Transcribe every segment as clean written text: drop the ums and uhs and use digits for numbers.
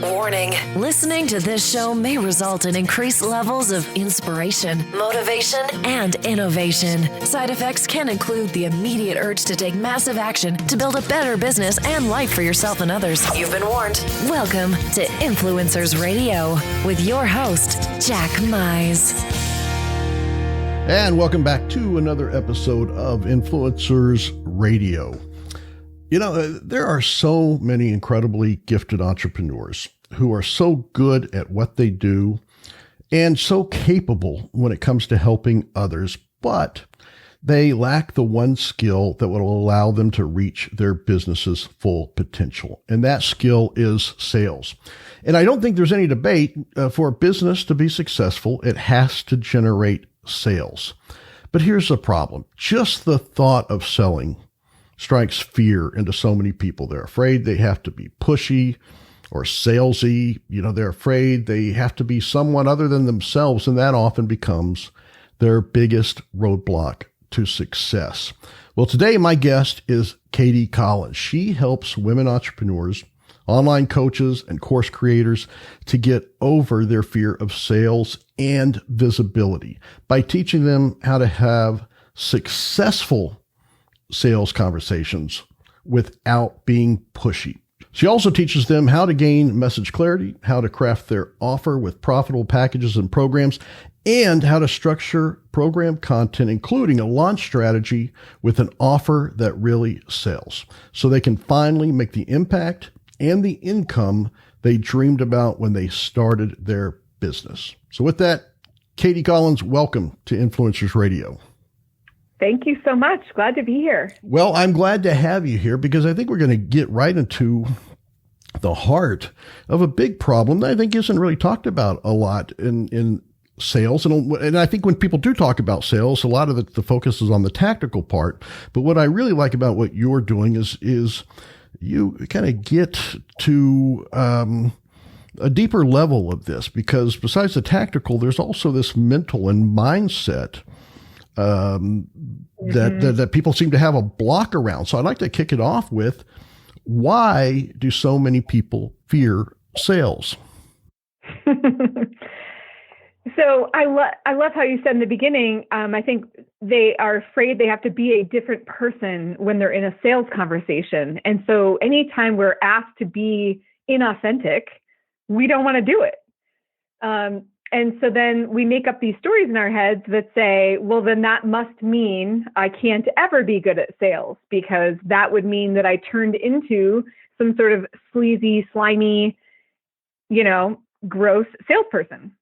Warning. Listening to this show may result in increased levels of inspiration, motivation, and innovation. Side effects can include the immediate urge to take massive action to build a better business and life for yourself and others. You've been warned. Welcome to Influencers Radio with your host, Jack Mize. And welcome back to another episode of Influencers Radio. You know, there are so many incredibly gifted entrepreneurs who are so good at what they do and so capable when it comes to helping others, but they lack the one skill that will allow them to reach their business's full potential. And that skill is sales. And I don't think there's any debate for a business to be successful, it has to generate sales. But here's the problem. Just the thought of selling strikes fear into so many people. They're afraid they have to be pushy or salesy. You know, they're afraid they have to be someone other than themselves, and that often becomes their biggest roadblock to success. Well, today my guest is Katie Collins. She helps women entrepreneurs, online coaches, and course creators to get over their fear of sales and visibility by teaching them how to have successful sales conversations without being pushy. She also teaches them how to gain message clarity, how to craft their offer with profitable packages and programs, and how to structure program content, including a launch strategy with an offer that really sells, so they can finally make the impact and the income they dreamed about when they started their business. So with that, Katie Collins, welcome to Influencers Radio. Thank you so much. Glad to be here. Well, I'm glad to have you here because I think we're going to get right into the heart of a big problem that I think isn't really talked about a lot in sales. And I think when people do talk about sales, a lot of the focus is on the tactical part. But what I really like about what you're doing is you kind of get to a deeper level of this, because besides the tactical, there's also this mental and mindset that people seem to have a block around. So I'd like to kick it off with, why do so many people fear sales? So I love how you said in the beginning, I think they are afraid they have to be a different person when they're in a sales conversation. And so anytime we're asked to be inauthentic, we don't want to do it. And so then we make up these stories in our heads that say, well, then that must mean I can't ever be good at sales, because that would mean that I turned into some sort of sleazy, slimy, gross salesperson.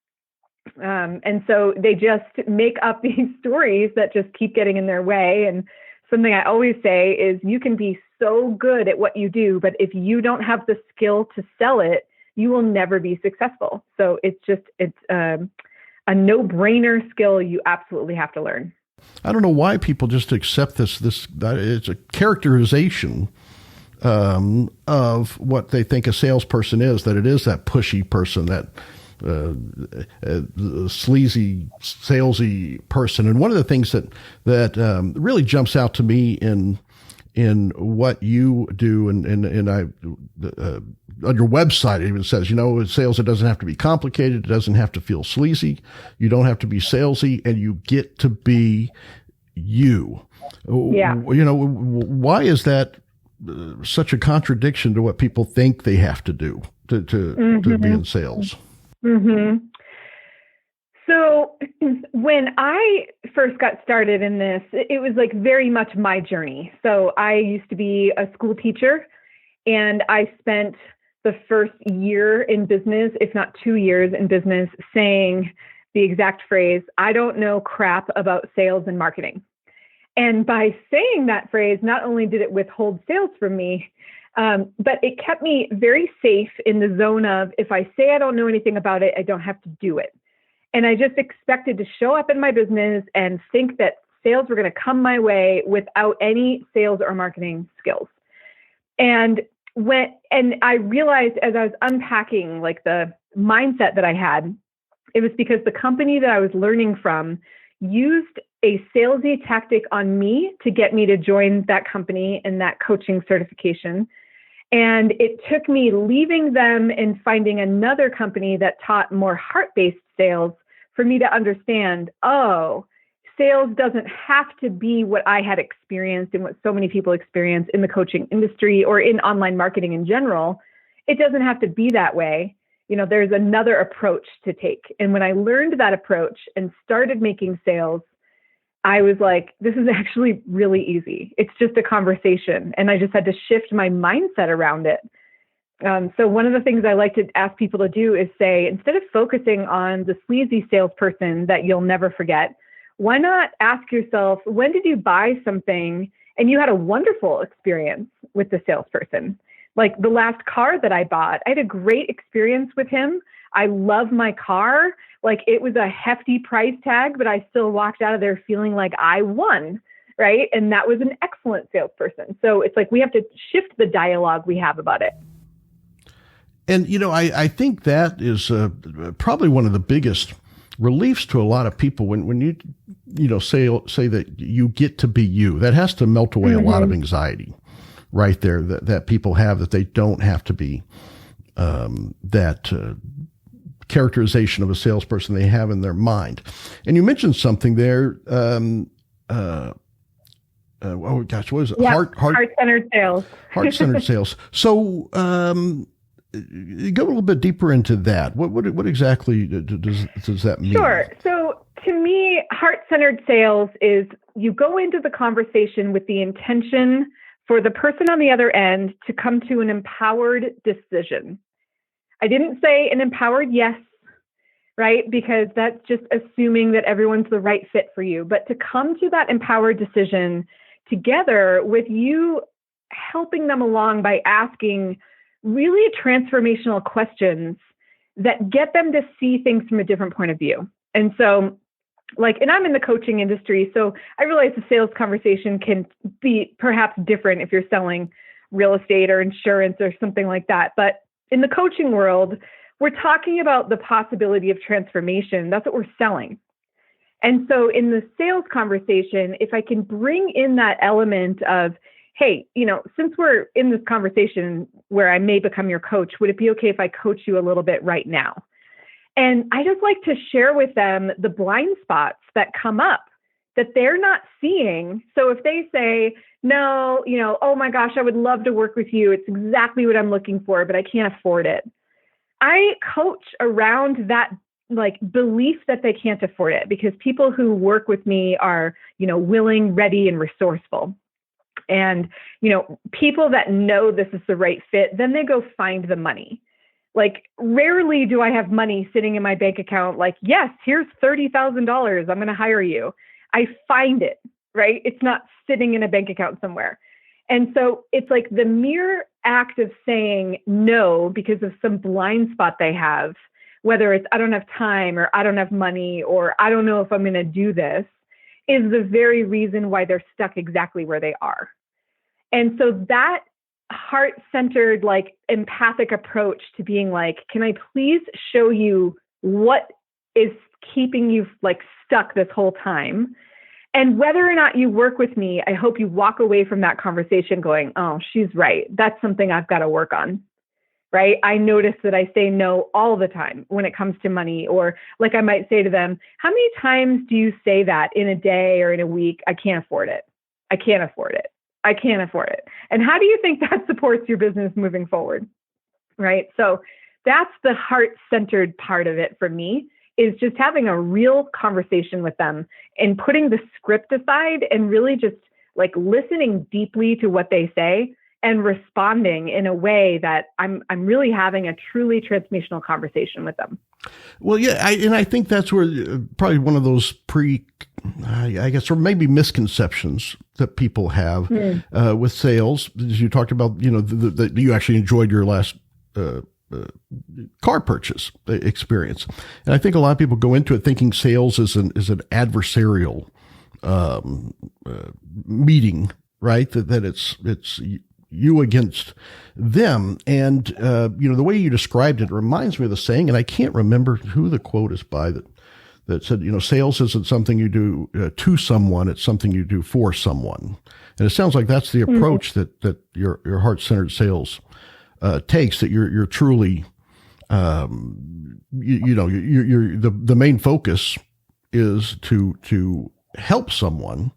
And so they just make up these stories that just keep getting in their way. And something I always say is, you can be so good at what you do, but if you don't have the skill to sell it, you will never be successful. So it's a no-brainer skill you absolutely have to learn. I don't know why people just accept that it's a characterization of what they think a salesperson is, that it is that pushy person, that sleazy, salesy person. And one of the things that really jumps out to me in what you do, and I on your website, it even says, sales, it doesn't have to be complicated. It doesn't have to feel sleazy. You don't have to be salesy, and you get to be you. Yeah. Why is that such a contradiction to what people think they have to do to be in sales? Mm-hmm. So when I first got started in this, it was like very much my journey. So I used to be a school teacher, and I spent the first year in business, if not 2 years in business, saying the exact phrase, I don't know crap about sales and marketing. And by saying that phrase, not only did it withhold sales from me, but it kept me very safe in the zone of, if I say I don't know anything about it, I don't have to do it. And I just expected to show up in my business and think that sales were going to come my way without any sales or marketing skills. And I realized, as I was unpacking like the mindset that I had, it was because the company that I was learning from used a salesy tactic on me to get me to join that company and that coaching certification. And it took me leaving them and finding another company that taught more heart-based sales for me to understand, oh, sales doesn't have to be what I had experienced and what so many people experience in the coaching industry or in online marketing in general. It doesn't have to be that way. There's another approach to take. And when I learned that approach and started making sales, I was like, this is actually really easy. It's just a conversation. And I just had to shift my mindset around it. So one of the things I like to ask people to do is say, instead of focusing on the sleazy salesperson that you'll never forget, why not ask yourself, when did you buy something and you had a wonderful experience with the salesperson? Like the last car that I bought, I had a great experience with him. I love my car. Like it was a hefty price tag, but I still walked out of there feeling like I won, right? And that was an excellent salesperson. So it's like we have to shift the dialogue we have about it. And, I think that is probably one of the biggest reliefs to a lot of people when you say that you get to be you. That has to melt away a lot of anxiety right there that people have, that they don't have to be that characterization of a salesperson they have in their mind. And you mentioned something there. Oh gosh, what is it? Yeah, heart-centered sales. Heart-centered sales. So go a little bit deeper into that. What exactly does that mean? Sure. So to me, heart-centered sales is you go into the conversation with the intention for the person on the other end to come to an empowered decision. I didn't say an empowered yes, right? Because that's just assuming that everyone's the right fit for you. But to come to that empowered decision together with you helping them along by asking really transformational questions that get them to see things from a different point of view. And so and I'm in the coaching industry, so I realize the sales conversation can be perhaps different if you're selling real estate or insurance or something like that. But in the coaching world, we're talking about the possibility of transformation. That's what we're selling. And so in the sales conversation, if I can bring in that element of, hey, since we're in this conversation where I may become your coach, would it be okay if I coach you a little bit right now? And I just like to share with them the blind spots that come up that they're not seeing. So if they say, no, oh my gosh, I would love to work with you. It's exactly what I'm looking for, but I can't afford it. I coach around that belief that they can't afford it, because people who work with me are, willing, ready, and resourceful. And, people that know this is the right fit, then they go find the money. Rarely do I have money sitting in my bank account yes, here's $30,000. I'm going to hire you. I find it, right? It's not sitting in a bank account somewhere. And so it's the mere act of saying no because of some blind spot they have, whether it's I don't have time or I don't have money or I don't know if I'm going to do this, is the very reason why they're stuck exactly where they are. And so that heart-centered, empathic approach to being can I please show you what is keeping you stuck this whole time? And whether or not you work with me, I hope you walk away from that conversation going, oh, she's right. That's something I've got to work on, right? I notice that I say no all the time when it comes to money, or I might say to them, how many times do you say that in a day or in a week? I can't afford it. I can't afford it. I can't afford it. And how do you think that supports your business moving forward? Right? So that's the heart-centered part of it for me, is just having a real conversation with them and putting the script aside and really just listening deeply to what they say and responding in a way that I'm really having a truly transformational conversation with them. Well, yeah, I think that's where probably one of those or maybe misconceptions that people have with sales. As you talked about, that you actually enjoyed your last car purchase experience, and I think a lot of people go into it thinking sales is an adversarial meeting, right? That it's you against them. And, the way you described it reminds me of the saying, and I can't remember who the quote is by that that said, sales isn't something you do to someone, it's something you do for someone. And it sounds like that's the approach that your heart-centered sales takes, that you're truly, the main focus is to help someone.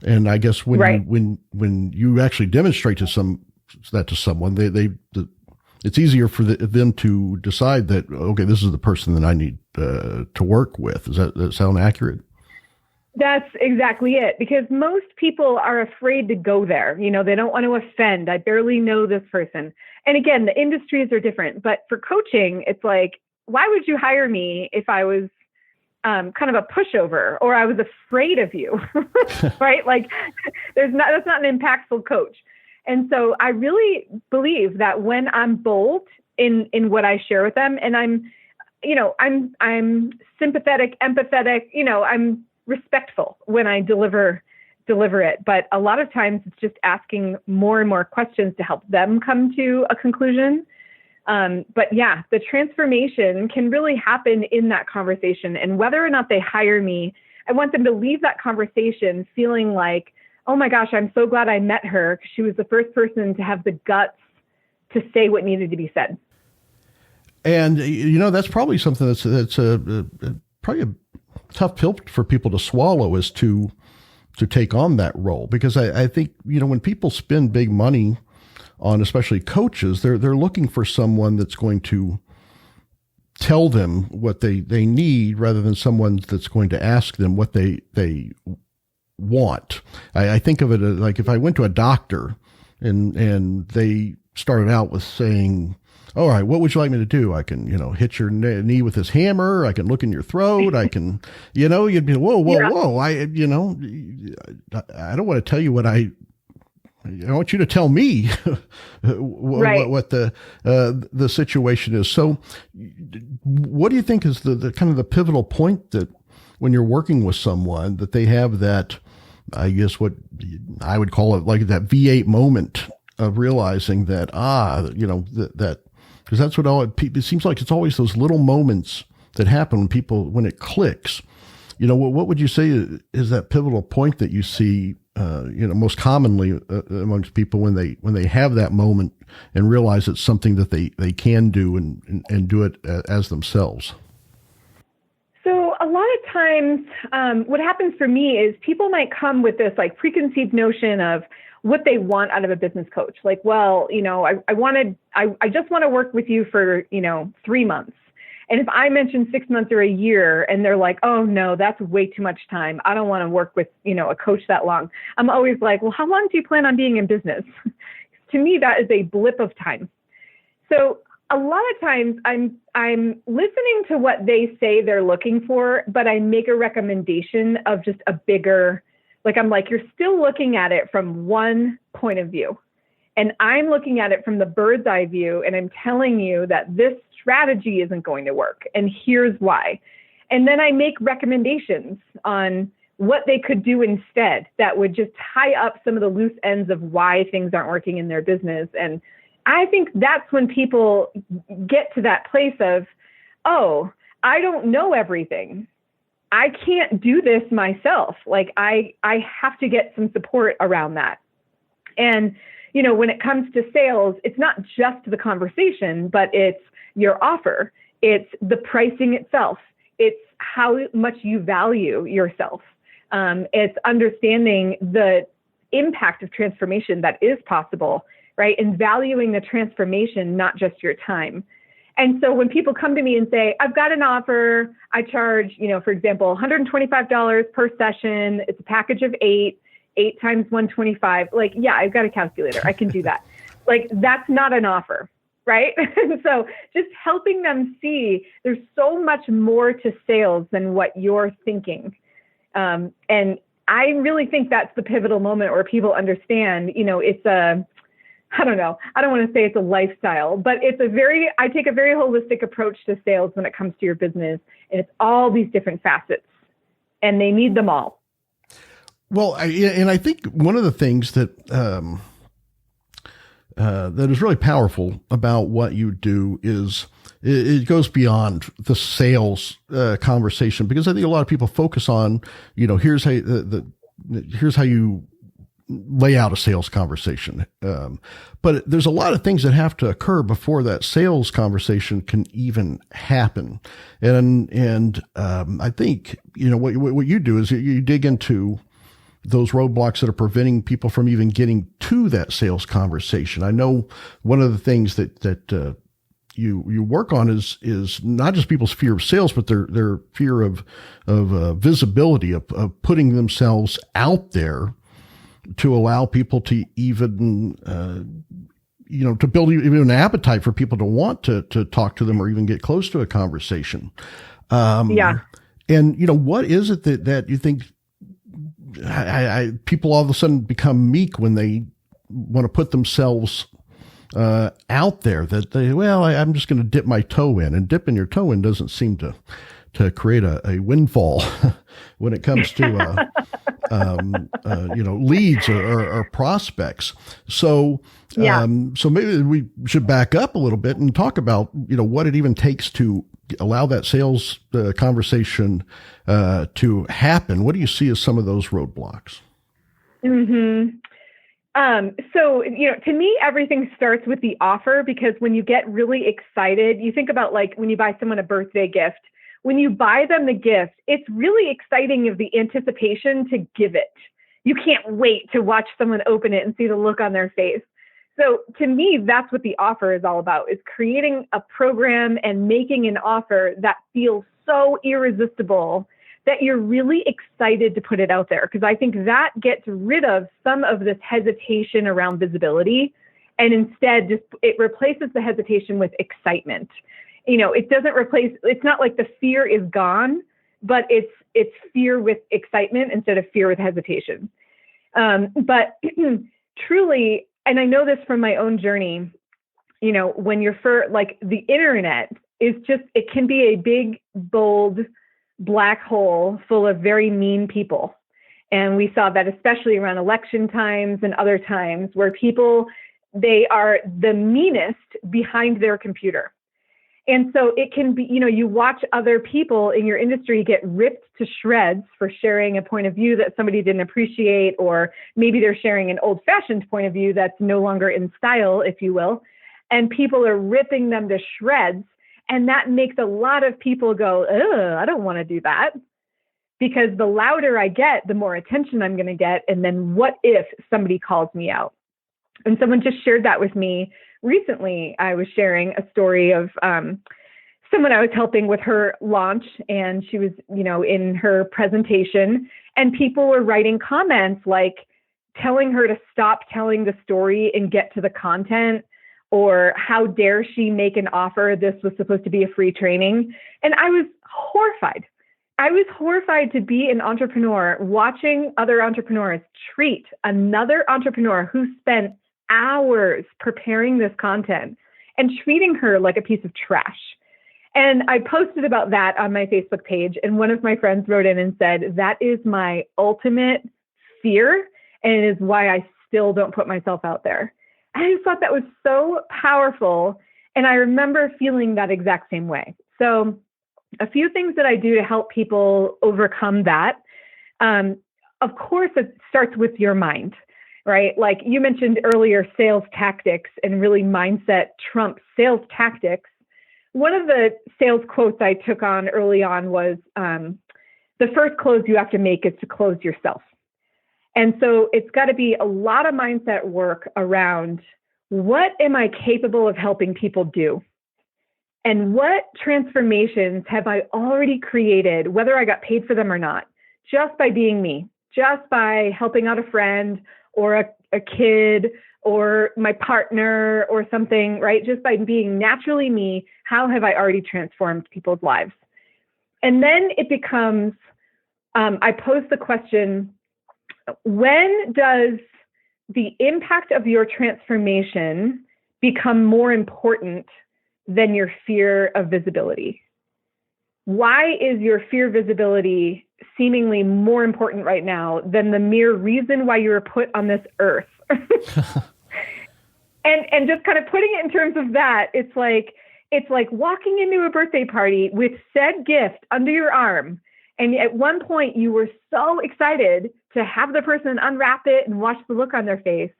And I guess when you actually demonstrate to someone, it's easier for them to decide that, okay, this is the person that I need to work with. Does that sound accurate? That's exactly it. Because most people are afraid to go there. They don't want to offend. I barely know this person. And again, the industries are different. But for coaching, it's like, why would you hire me if I was kind of a pushover, or I was afraid of you, right? Like that's not an impactful coach. And so I really believe that when I'm bold in what I share with them, and I'm sympathetic, empathetic, I'm respectful when I deliver it. But a lot of times it's just asking more and more questions to help them come to a conclusion. But yeah, the transformation can really happen in that conversation. And whether or not they hire me, I want them to leave that conversation feeling like, oh my gosh, I'm so glad I met her, because she was the first person to have the guts to say what needed to be said. And, that's probably something that's probably a tough pill for people to swallow, is to take on that role. Because I think, when people spend big money on especially coaches, they're looking for someone that's going to tell them what they need, rather than someone that's going to ask them what they want. I think of it like if I went to a doctor and they started out with saying, all right, what would you like me to do? I can, hit your knee with this hammer. I can look in your throat. I can, you'd be, whoa. I don't want to tell you what I want you to tell me what the situation is. So what do you think is the kind of the pivotal point that when you're working with someone, that they have that, I guess what I would call it, like that V8 moment of realizing that, that because that's what it seems like it's always those little moments that happen when it clicks. What would you say is that pivotal point that you see, most commonly amongst people when they have that moment and realize it's something that they can do and do it as themselves? So a lot of times, what happens for me is people might come with this like preconceived notion of what they want out of a business coach. Like, well, I just want to work with you for, 3 months. And if I mention 6 months or a year and they're like, oh no, that's way too much time, I don't want to work with, a coach that long. I'm always like, well, how long do you plan on being in business? To me, that is a blip of time. So a lot of times I'm listening to what they say they're looking for, but I make a recommendation of just a bigger, I'm like, you're still looking at it from one point of view. And I'm looking at it from the bird's eye view, and I'm telling you that this strategy isn't going to work, and here's why. And then I make recommendations on what they could do instead that would just tie up some of the loose ends of why things aren't working in their business. And I think that's when people get to that place of, oh, I don't know everything. I can't do this myself. Like I have to get some support around that. And, when it comes to sales, it's not just the conversation, but it's your offer. It's the pricing itself. It's how much you value yourself. It's understanding the impact of transformation that is possible, right? And valuing the transformation, not just your time. And so when people come to me and say, I've got an offer, I charge, for example, $125 per session. It's a package of 8 times 125. Like, yeah, I've got a calculator. I can do that. Like, that's not an offer, right? And so just helping them see there's so much more to sales than what you're thinking. And I really think that's the pivotal moment where people understand, it's I don't know. I don't want to say it's a lifestyle, but I take a very holistic approach to sales when it comes to your business. And it's all these different facets, and they need them all. Well, I think one of the things that that is really powerful about what you do is it goes beyond the sales conversation, because I think a lot of people focus on, here's how here's how you lay out a sales conversation. But there's a lot of things that have to occur before that sales conversation can even happen. And I think, what you do is you dig into those roadblocks that are preventing people from even getting to that sales conversation. I know one of the things that you work on is not just people's fear of sales, but their fear of visibility, of putting themselves out there to allow people to even, to build even an appetite for people to want to talk to them or even get close to a conversation. Yeah. And, what is it that you think people all of a sudden become meek when they want to put themselves out there, that I'm just going to dip my toe in, and dipping your toe in doesn't seem to create a windfall when it comes to, leads or prospects. So, so maybe we should back up a little bit and talk about, what it even takes to allow that sales conversation to happen. What do you see as some of those roadblocks? Mm-hmm. So, to me, everything starts with the offer, because when you get really excited, you think about like when you buy someone a birthday gift, when you buy them the gift, it's really exciting of the anticipation to give it. You can't wait to watch someone open it and see the look on their face. So to me, that's what the offer is all about, is creating a program and making an offer that feels so irresistible that you're really excited to put it out there. Because I think that gets rid of some of this hesitation around visibility, and instead it replaces the hesitation with excitement. It doesn't replace, it's not like the fear is gone, but it's fear with excitement instead of fear with hesitation. But truly, and I know this from my own journey, when you're the internet is just, it can be a big, bold black hole full of very mean people. And we saw that especially around election times and other times where people, they are the meanest behind their computer. And so it can be, you watch other people in your industry get ripped to shreds for sharing a point of view that somebody didn't appreciate, or maybe they're sharing an old-fashioned point of view that's no longer in style, if you will. And people are ripping them to shreds. And that makes a lot of people go, I don't want to do that. Because the louder I get, the more attention I'm going to get. And then what if somebody calls me out? And someone just shared that with me recently. I was sharing a story of someone I was helping with her launch, and she was, in her presentation, and people were writing comments like telling her to stop telling the story and get to the content, or how dare she make an offer? This was supposed to be a free training. And I was horrified. I was horrified to be an entrepreneur watching other entrepreneurs treat another entrepreneur who spent hours preparing this content and treating her like a piece of trash. And I posted about that on my Facebook page, and one of my friends wrote in and said, that is my ultimate fear, and it is why I still don't put myself out there. And I just thought that was so powerful, and I remember feeling that exact same way. So a few things that I do to help people overcome that. Of course, it starts with your mind. Right? Like you mentioned earlier, sales tactics, and really mindset trumps sales tactics. One of the sales quotes I took on early on was, the first close you have to make is to close yourself. And so it's got to be a lot of mindset work around, what am I capable of helping people do? And what transformations have I already created, whether I got paid for them or not, just by being me, just by helping out a friend, or a kid, or my partner, or something, right? Just by being naturally me, how have I already transformed people's lives? And then it becomes, I pose the question, when does the impact of your transformation become more important than your fear of visibility? Why is your fear of visibility seemingly more important right now than the mere reason why you were put on this earth? And just kind of putting it in terms of that, it's like walking into a birthday party with said gift under your arm. And at one point you were so excited to have the person unwrap it and watch the look on their face.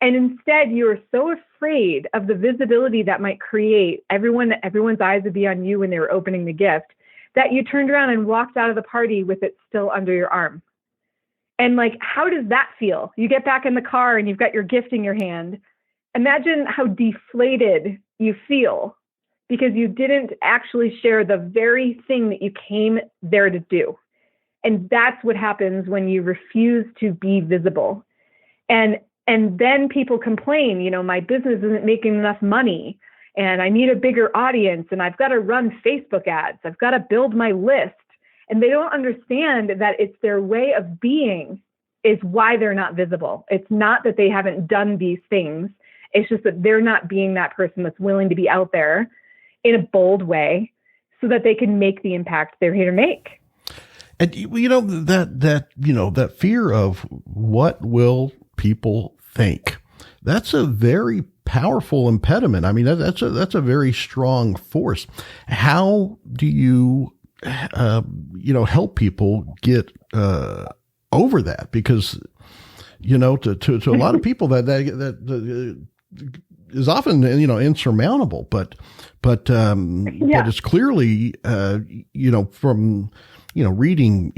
And instead you were so afraid of the visibility that might create. Everyone's eyes would be on you when they were opening the gift, that you turned around and walked out of the party with it still under your arm. And like, how does that feel? You get back in the car and you've got your gift in your hand. Imagine how deflated you feel because you didn't actually share the very thing that you came there to do. And that's what happens when you refuse to be visible. And then people complain, you know, my business isn't making enough money and I need a bigger audience and I've got to run Facebook ads. I've got to build my list. And they don't understand that it's their way of being is why they're not visible. It's not that they haven't done these things. It's just that they're not being that person that's willing to be out there in a bold way so that they can make the impact they're here to make. And you know, that fear of what will people think, that's a very powerful impediment. I mean, that's a very strong force. How do you help people get over that? Because, you know, to a lot of people that is often, you know, insurmountable, but it's clearly, from, reading,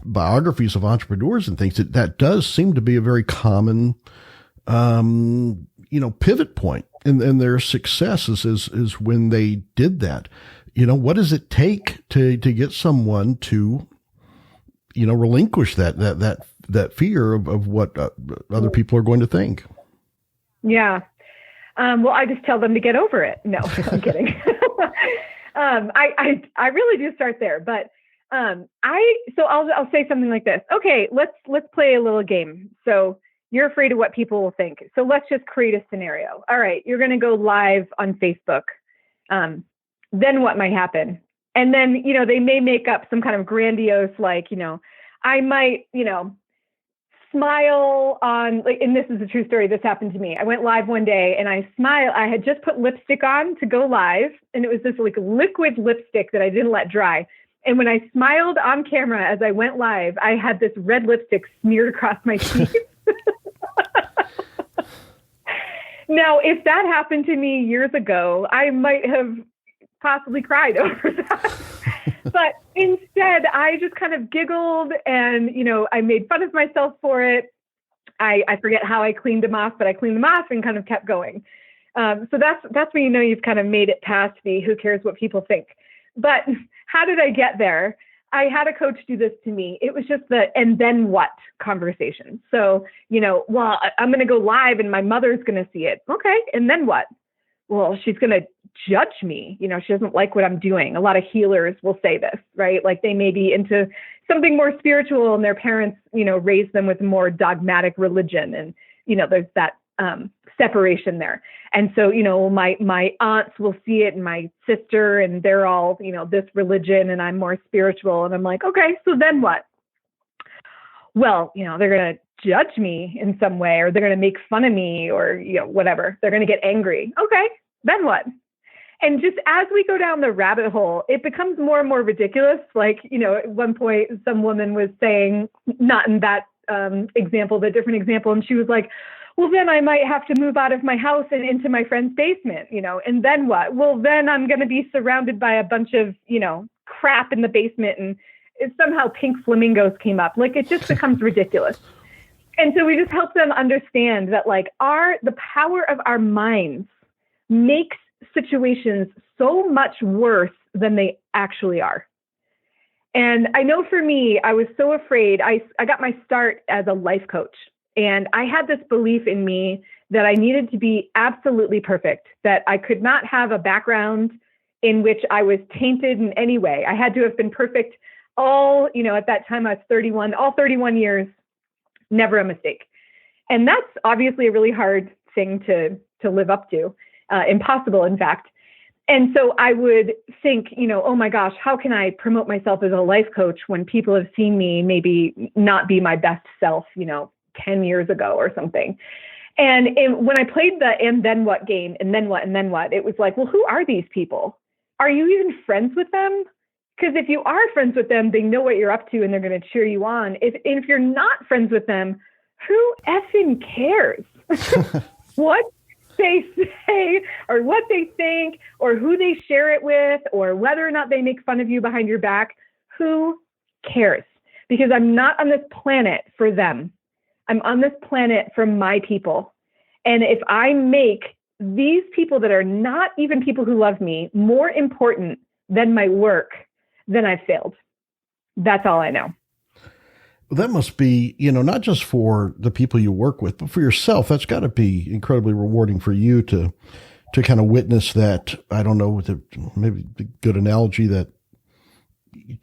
biographies of entrepreneurs and things, that does seem to be a very common, pivot point in their successes is when they did that. You know, what does it take to get someone to, relinquish that fear of what other people are going to think? Yeah. Well, I just tell them to get over it. No, I'm kidding. I really do start there, but I'll say something like this. Okay, let's play a little game. So you're afraid of what people will think. So let's just create a scenario. All right, you're going to go live on Facebook. Then what might happen? And then, they may make up some kind of grandiose, like, I might, smile on, like, and this is a true story. This happened to me. I went live one day and I had just put lipstick on to go live. And it was this like liquid lipstick that I didn't let dry. And when I smiled on camera as I went live, I had this red lipstick smeared across my cheeks. Now, if that happened to me years ago, I might have possibly cried over that. But instead, I just kind of giggled and, I made fun of myself for it. I forget how I cleaned them off, but I cleaned them off and kind of kept going. So that's when you've kind of made it past the who cares what people think. But how did I get there? I had a coach do this to me. It was just the and then what conversation. So, well, I'm going to go live and my mother's going to see it. Okay. And then what? Well, she's going to judge me. She doesn't like what I'm doing. A lot of healers will say this, right? Like they may be into something more spiritual and their parents, raised them with more dogmatic religion. And, there's that separation there. And so, my aunts will see it and my sister and they're all, this religion and I'm more spiritual. And I'm like, okay, so then what? Well, they're going to judge me in some way, or they're going to make fun of me, or, whatever. They're going to get angry. Okay, then what? And just as we go down the rabbit hole, it becomes more and more ridiculous. Like, at one point, some woman was saying, not in that example, but different example. And she was like, well, then I might have to move out of my house and into my friend's basement, and then what? Well, then I'm going to be surrounded by a bunch of, crap in the basement. And somehow pink flamingos came up. Like, it just becomes ridiculous. And so we just help them understand that, like, the power of our minds makes situations so much worse than they actually are. And I know for me, I was so afraid. I got my start as a life coach, and I had this belief in me that I needed to be absolutely perfect, that I could not have a background in which I was tainted in any way. I had to have been perfect all, at that time I was 31, all 31 years, never a mistake. And that's obviously a really hard thing to live up to, impossible, in fact. And so I would think, oh my gosh, how can I promote myself as a life coach when people have seen me maybe not be my best self, 10 years ago or something. When I played the and then what game, and then what, it was like, well, who are these people? Are you even friends with them? Because if you are friends with them, they know what you're up to and they're going to cheer you on. If you're not friends with them, who effing cares what they say or what they think or who they share it with or whether or not they make fun of you behind your back? Who cares? Because I'm not on this planet for them. I'm on this planet for my people. And if I make these people that are not even people who love me more important than my work, then I've failed. That's all I know. Well, that must be, not just for the people you work with, but for yourself. That's got to be incredibly rewarding for you to kind of witness that. I don't know, maybe the good analogy, that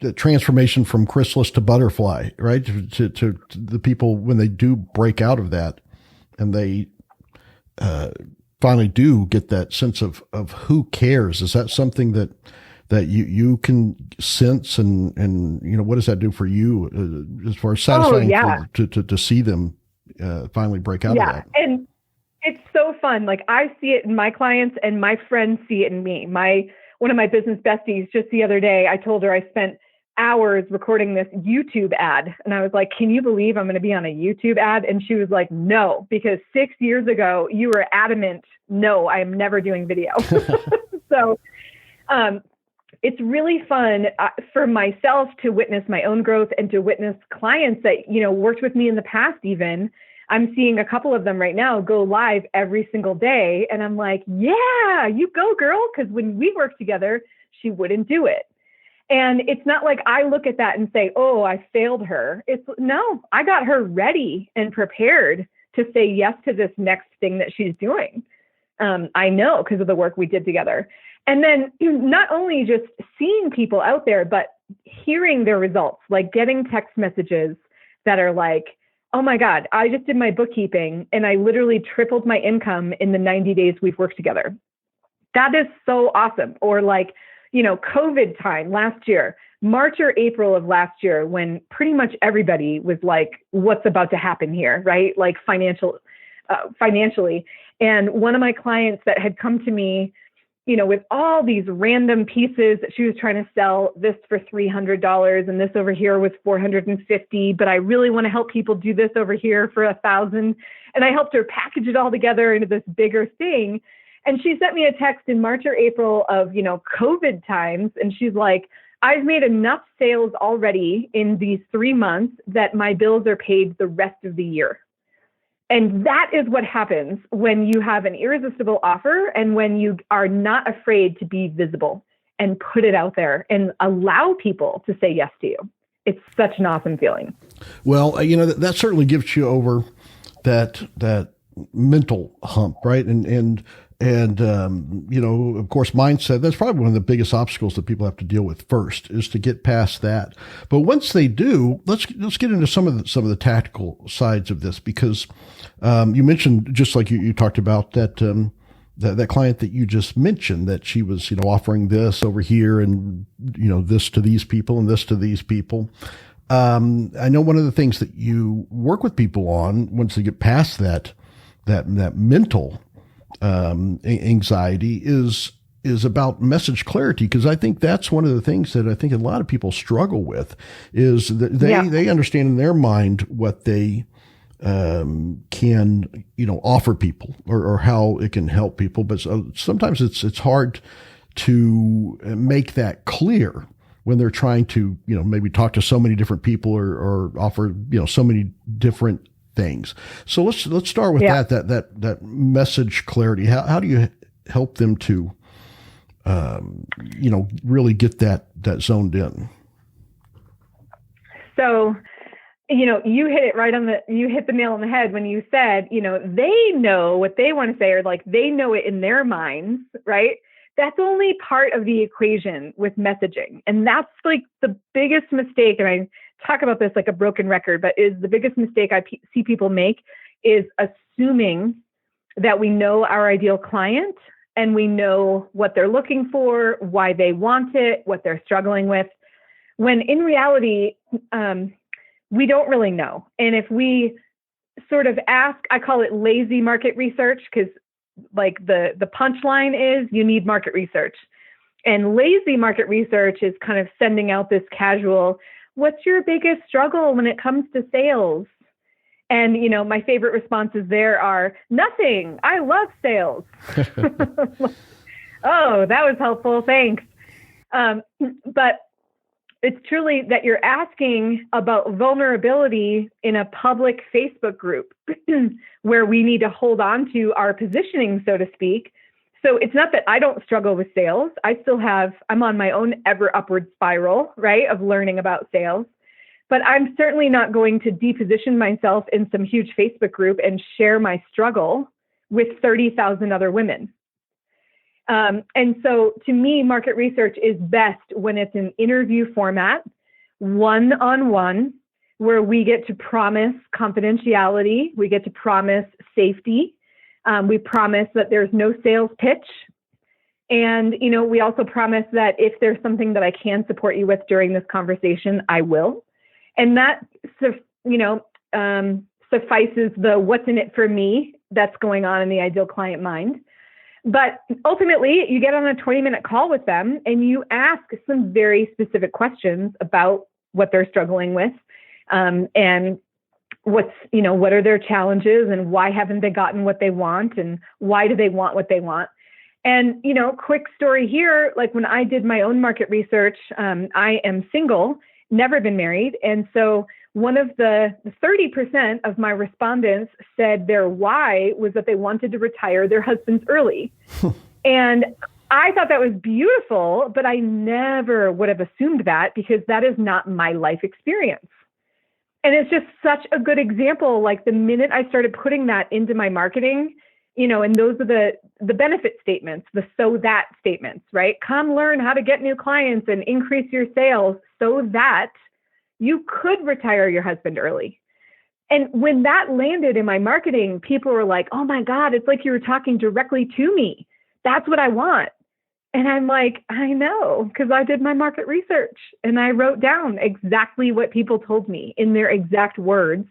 the transformation from chrysalis to butterfly, right? To the people when they do break out of that, and they finally do get that sense of who cares. Is that something that you can sense, and what does that do for you as far as satisfying to see them finally break out of that? And it's so fun. Like, I see it in my clients and my friends see it in me. One of my business besties, just the other day, I told her I spent hours recording this YouTube ad. And I was like, can you believe I'm going to be on a YouTube ad? And she was like, no, because 6 years ago, you were adamant, no, I am never doing video. So it's really fun for myself to witness my own growth and to witness clients that, worked with me in the past even. I'm seeing a couple of them right now go live every single day. And I'm like, yeah, you go, girl. Because when we worked together, she wouldn't do it. And it's not like I look at that and say, oh, I failed her. No, I got her ready and prepared to say yes to this next thing that she's doing. I know, because of the work we did together. And then not only just seeing people out there, but hearing their results, like getting text messages that are like, oh my God, I just did my bookkeeping and I literally tripled my income in the 90 days we've worked together. That is so awesome. Or like, COVID time last year, March or April of last year, when pretty much everybody was like, what's about to happen here, right? Like financially. And one of my clients that had come to me, with all these random pieces that she was trying to sell, this for $300 and this over here was $450, but I really want to help people do this over here for $1,000. And I helped her package it all together into this bigger thing. And she sent me a text in March or April of, COVID times. And she's like, I've made enough sales already in these 3 months that my bills are paid the rest of the year. And that is what happens when you have an irresistible offer and when you are not afraid to be visible and put it out there and allow people to say yes to you. It's such an awesome feeling. Well, that certainly gives you over that mental hump, right? And of course, mindset, that's probably one of the biggest obstacles that people have to deal with first, is to get past that. But once they do, let's get into some of the tactical sides of this, because you mentioned, just like you talked about that client that you just mentioned, that she was, offering this over here and, this to these people and this to these people. I know one of the things that you work with people on once they get past that mental anxiety is about message clarity, because I think that's one of the things that I think a lot of people struggle with, is that they understand in their mind what they can offer people or how it can help people, but sometimes it's hard to make that clear when they're trying to maybe talk to so many different people or offer so many different things. So let's start with that message clarity. How do you help them to really get that zoned in? So you hit the nail on the head when you said they know what they want to say, or like they know it in their minds, right? That's only part of the equation with messaging, and that's like the biggest mistake. And I talk about this like a broken record, but is the biggest mistake I see people make is assuming that we know our ideal client and we know what they're looking for, why they want it, what they're struggling with, when in reality, we don't really know. And if we sort of ask, I call it lazy market research, because like the punchline is you need market research. And lazy market research is kind of sending out this casual, what's your biggest struggle when it comes to sales? And, my favorite responses there are, nothing. I love sales. Oh, that was helpful. Thanks. But it's truly that you're asking about vulnerability in a public Facebook group where we need to hold on to our positioning, so to speak. So it's not that I don't struggle with sales. I'm on my own ever upward spiral, right, of learning about sales. But I'm certainly not going to deposition myself in some huge Facebook group and share my struggle with 30,000 other women. And so to me, market research is best when it's an interview format, one-on-one, where we get to promise confidentiality, we get to promise safety, we promise that there's no sales pitch. And, we also promise that if there's something that I can support you with during this conversation, I will. And that, suffices the what's in it for me that's going on in the ideal client mind. But ultimately, you get on a 20-minute call with them and you ask some very specific questions about what they're struggling with, and what are their challenges and why haven't they gotten what they want and why do they want what they want. And, quick story here, like when I did my own market research, I am single, never been married. And so one of the 30% of my respondents said their why was that they wanted to retire their husbands early. And I thought that was beautiful, but I never would have assumed that because that is not my life experience. And it's just such a good example. Like the minute I started putting that into my marketing, and those are the benefit statements, the so that statements, right? Come learn how to get new clients and increase your sales so that you could retire your husband early. And when that landed in my marketing, people were like, oh my God, it's like you were talking directly to me. That's what I want. And I'm like, I know, because I did my market research and I wrote down exactly what people told me in their exact words.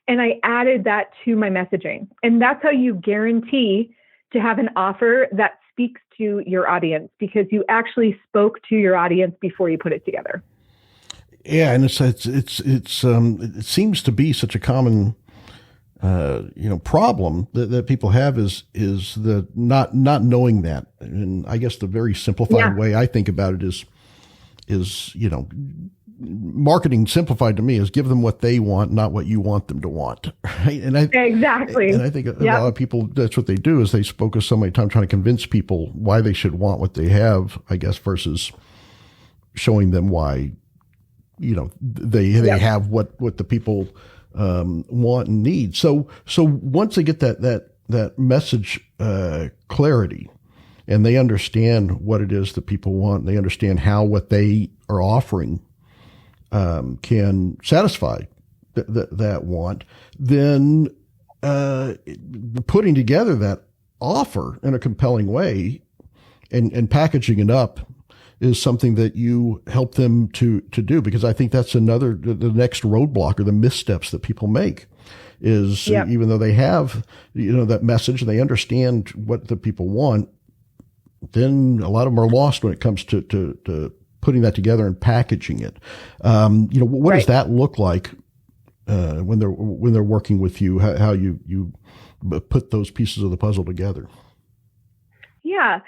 And I added that to my messaging. And that's how you guarantee to have an offer that speaks to your audience, because you actually spoke to your audience before you put it together. Yeah, and it seems to be such a common problem that people have is the not knowing that. And I guess the very simplified way I think about it is marketing simplified to me is give them what they want, not what you want them to want. Right? Exactly. And I think a lot of people, that's what they do is they focus so many times trying to convince people why they should want what they have, I guess, versus showing them why, they have what the people want and need. So once they get that message clarity, and they understand what it is that people want, and they understand how what they are offering can satisfy that want, then putting together that offer in a compelling way and packaging it up is something that you help them to do, because I think that's the next roadblock or the missteps that people make is even though they have, that message and they understand what the people want, then a lot of them are lost when it comes to putting that together and packaging it. What does that look like when they're working with you? How you put those pieces of the puzzle together? Yeah.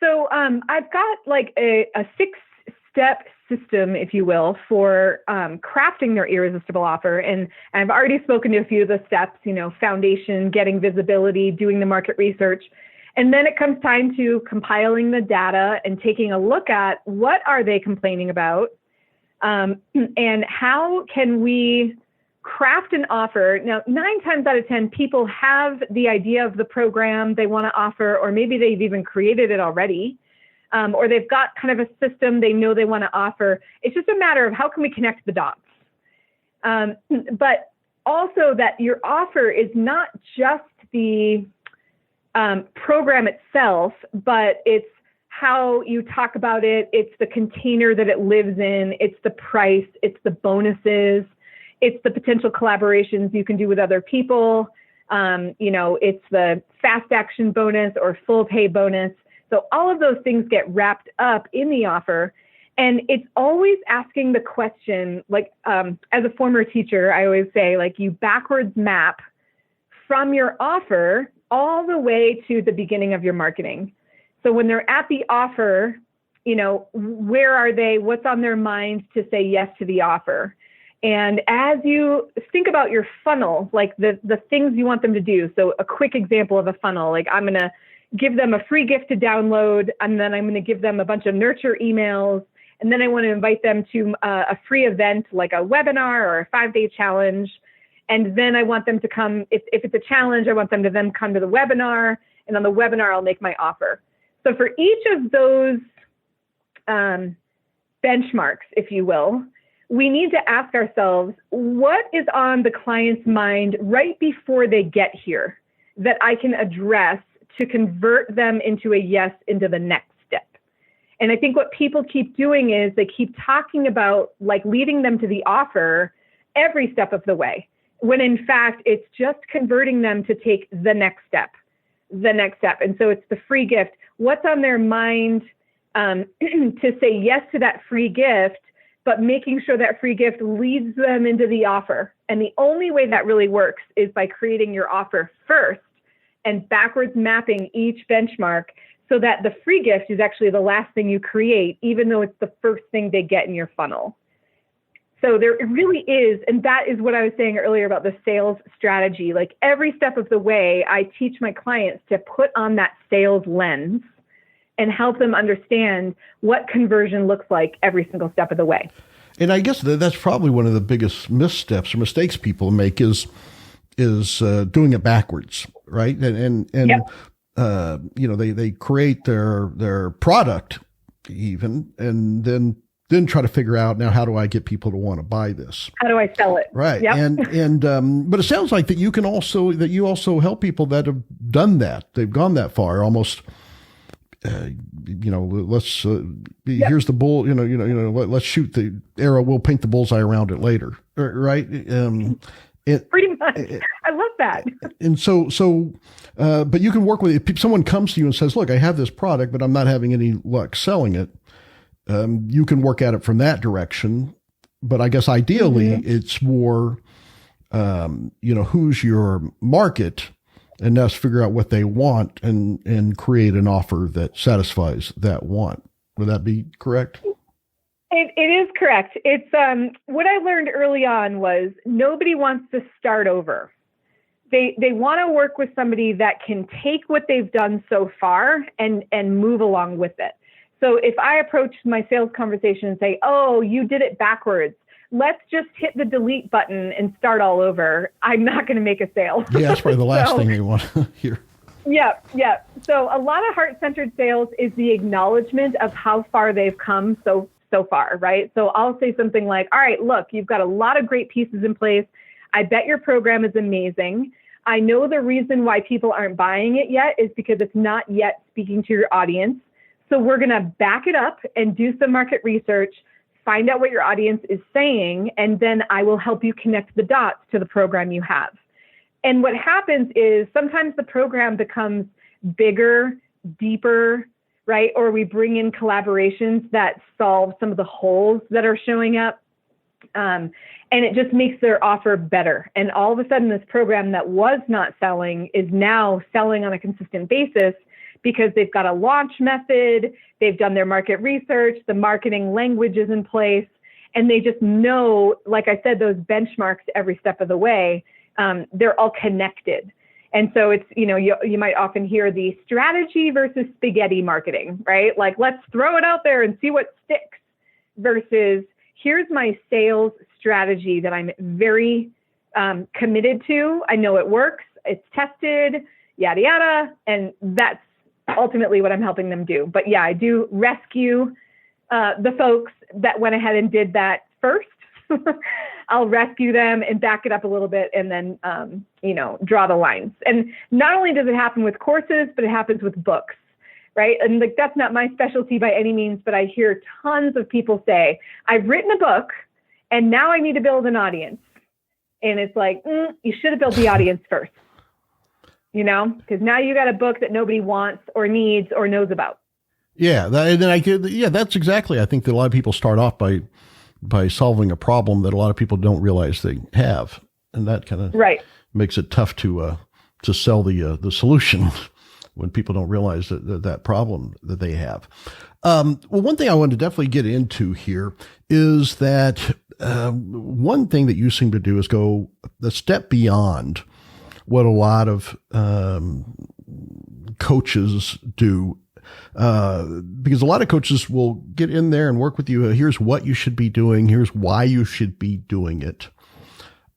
So I've got like a 6-step system, if you will, for crafting their irresistible offer. And I've already spoken to a few of the steps, foundation, getting visibility, doing the market research. And then it comes time to compiling the data and taking a look at what are they complaining about, and how can we craft an offer. Now, 9 times out of 10, people have the idea of the program they want to offer, or maybe they've even created it already, or they've got kind of a system they know they want to offer. It's just a matter of how can we connect the dots. But also that your offer is not just the program itself, but it's how you talk about it. It's the container that it lives in. It's the price. It's the bonuses. It's the potential collaborations you can do with other people. It's the fast action bonus or full pay bonus. So all of those things get wrapped up in the offer. And it's always asking the question, like, as a former teacher, I always say, like, you backwards map from your offer all the way to the beginning of your marketing. So when they're at the offer, where are they? What's on their minds to say yes to the offer? And as you think about your funnel, like the things you want them to do. So a quick example of a funnel, like I'm going to give them a free gift to download, and then I'm going to give them a bunch of nurture emails. And then I want to invite them to a free event, like a webinar or a 5-day challenge. And then I want them to come, if it's a challenge, I want them to then come to the webinar. And on the webinar, I'll make my offer. So for each of those benchmarks, if you will, we need to ask ourselves, what is on the client's mind right before they get here that I can address to convert them into a yes into the next step? And I think what people keep doing is they keep talking about like leading them to the offer every step of the way, when in fact, it's just converting them to take the next step. And so it's the free gift. What's on their mind to say yes to that free gift, but making sure that free gift leads them into the offer. And the only way that really works is by creating your offer first and backwards mapping each benchmark so that the free gift is actually the last thing you create, even though it's the first thing they get in your funnel. So there really is, and that is what I was saying earlier about the sales strategy. Like every step of the way, I teach my clients to put on that sales lens and help them understand what conversion looks like every single step of the way. And I guess that's probably one of the biggest missteps or mistakes people make is doing it backwards, right? And yep. They create their product even, and then try to figure out, now, how do I get people to want to buy this? How do I sell it? Right. Yep. But it sounds like that you also help people that have done that. They've gone that far, almost. Let's here's the bull. Let's shoot the arrow. We'll paint the bullseye around it later. Right. Pretty much. I love that. And but you can work with it. If someone comes to you and says, "Look, I have this product, but I'm not having any luck selling it." You can work at it from that direction. But I guess ideally it's more, who's your market, and let's figure out what they want and create an offer that satisfies that want. Would that be correct? It is correct. It's what I learned early on was nobody wants to start over. They want to work with somebody that can take what they've done so far and move along with it. So if I approach my sales conversation and say, "Oh, you did it backwards, let's just hit the delete button and start all over," I'm not going to make a sale. Yeah, that's probably the last thing you want to hear. Yeah. So a lot of heart-centered sales is the acknowledgement of how far they've come so far, right? So I'll say something like, "All right, look, you've got a lot of great pieces in place. I bet your program is amazing. I know the reason why people aren't buying it yet is because it's not yet speaking to your audience. So we're going to back it up and do some market research, find out what your audience is saying, and then I will help you connect the dots to the program you have." And what happens is sometimes the program becomes bigger, deeper, right? Or we bring in collaborations that solve some of the holes that are showing up. And it just makes their offer better. And all of a sudden, this program that was not selling is now selling on a consistent basis, because they've got a launch method, they've done their market research, the marketing language is in place, and they just know, like I said, those benchmarks every step of the way, they're all connected. And so it's, you might often hear the strategy versus spaghetti marketing, right? Like, let's throw it out there and see what sticks, versus here's my sales strategy that I'm very committed to. I know it works, it's tested, yada, yada, and that's ultimately what I'm helping them do. But yeah, I do rescue the folks that went ahead and did that first. I'll rescue them and back it up a little bit, and then, draw the lines. And not only does it happen with courses, but it happens with books, right? And that's not my specialty by any means, but I hear tons of people say, "I've written a book and now I need to build an audience." And it's like, you should have built the audience first, because now you got a book that nobody wants or needs or knows about. Yeah. That's exactly. I think that a lot of people start off by solving a problem that a lot of people don't realize they have. And that kind of makes it tough to sell the solution when people don't realize that problem that they have. Well, one thing I wanted to definitely get into here is that one thing that you seem to do is go a step beyond what a lot of coaches do. Because a lot of coaches will get in there and work with you. Here's what you should be doing. Here's why you should be doing it.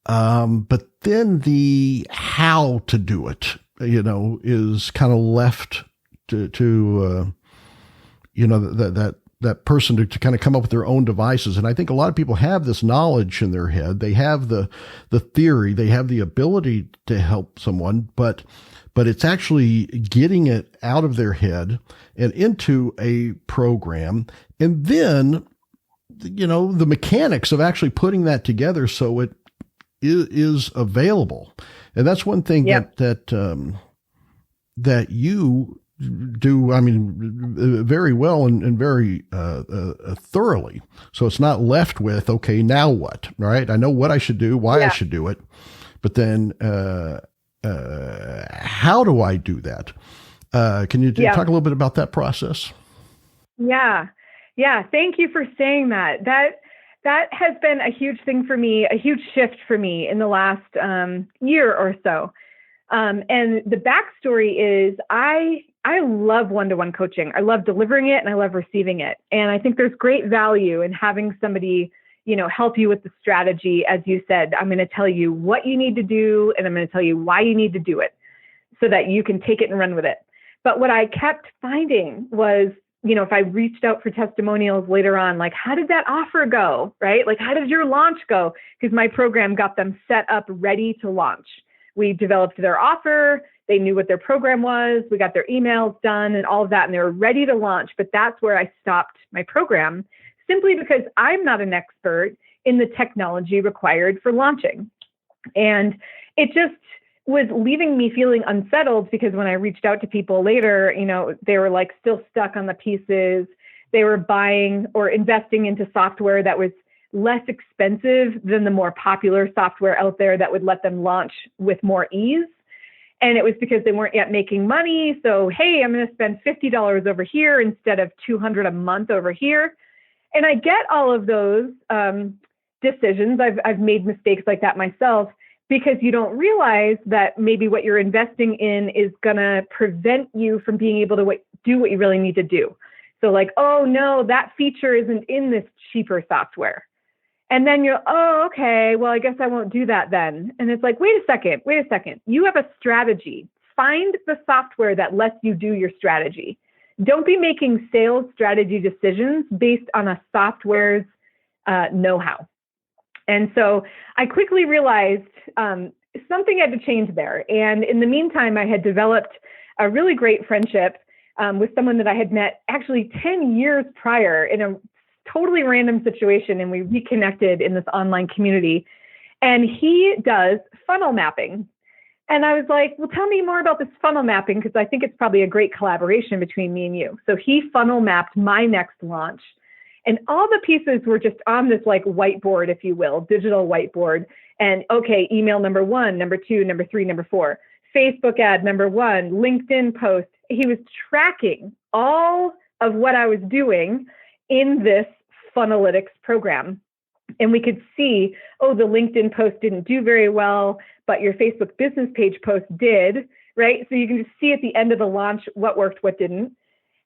But then the how to do it, is kind of left to that person to kind of come up with their own devices. And I think a lot of people have this knowledge in their head. They have the theory, they have the ability to help someone, but it's actually getting it out of their head and into a program. And then, the mechanics of actually putting that together so it is available. And that's one thing that you do, very well and very thoroughly. So it's not left with, okay, now what, right? I know what I should do, why I should do it, but then how do I do that? Can you talk a little bit about that process? Yeah. Thank you for saying that. That has been a huge thing for me, a huge shift for me in the last year or so. And the backstory is I love one-to-one coaching. I love delivering it and I love receiving it. And I think there's great value in having somebody, help you with the strategy. As you said, I'm going to tell you what you need to do, and I'm going to tell you why you need to do it so that you can take it and run with it. But what I kept finding was, if I reached out for testimonials later on, like, how did that offer go, right? Like, how did your launch go? Because my program got them set up, ready to launch. We developed their offer. They knew what their program was. We got their emails done and all of that, and they were ready to launch. But that's where I stopped my program, simply because I'm not an expert in the technology required for launching. And it just was leaving me feeling unsettled, because when I reached out to people later, they were like still stuck on the pieces. They were buying or investing into software that was less expensive than the more popular software out there that would let them launch with more ease. And it was because they weren't yet making money. So, hey, I'm going to spend $50 over here instead of $200 a month over here. And I get all of those decisions. I've made mistakes like that myself, because you don't realize that maybe what you're investing in is going to prevent you from being able to do what you really need to do. So like, oh no, that feature isn't in this cheaper software. And then you're, oh, okay, well, I guess I won't do that then. And it's like, wait a second. You have a strategy. Find the software that lets you do your strategy. Don't be making sales strategy decisions based on a software's know-how. And so I quickly realized something had to change there. And in the meantime, I had developed a really great friendship with someone that I had met actually 10 years prior in a totally random situation. And we reconnected in this online community. And he does funnel mapping. And I was like, well, tell me more about this funnel mapping, because I think it's probably a great collaboration between me and you. So he funnel mapped my next launch. And all the pieces were just on this like whiteboard, if you will, digital whiteboard. And okay, email number 1, number 2, number 3, number 4, Facebook ad number 1, LinkedIn post. He was tracking all of what I was doing in this Funnelytics program. And we could see, oh, the LinkedIn post didn't do very well, but your Facebook business page post did, right? So you can just see at the end of the launch what worked, what didn't.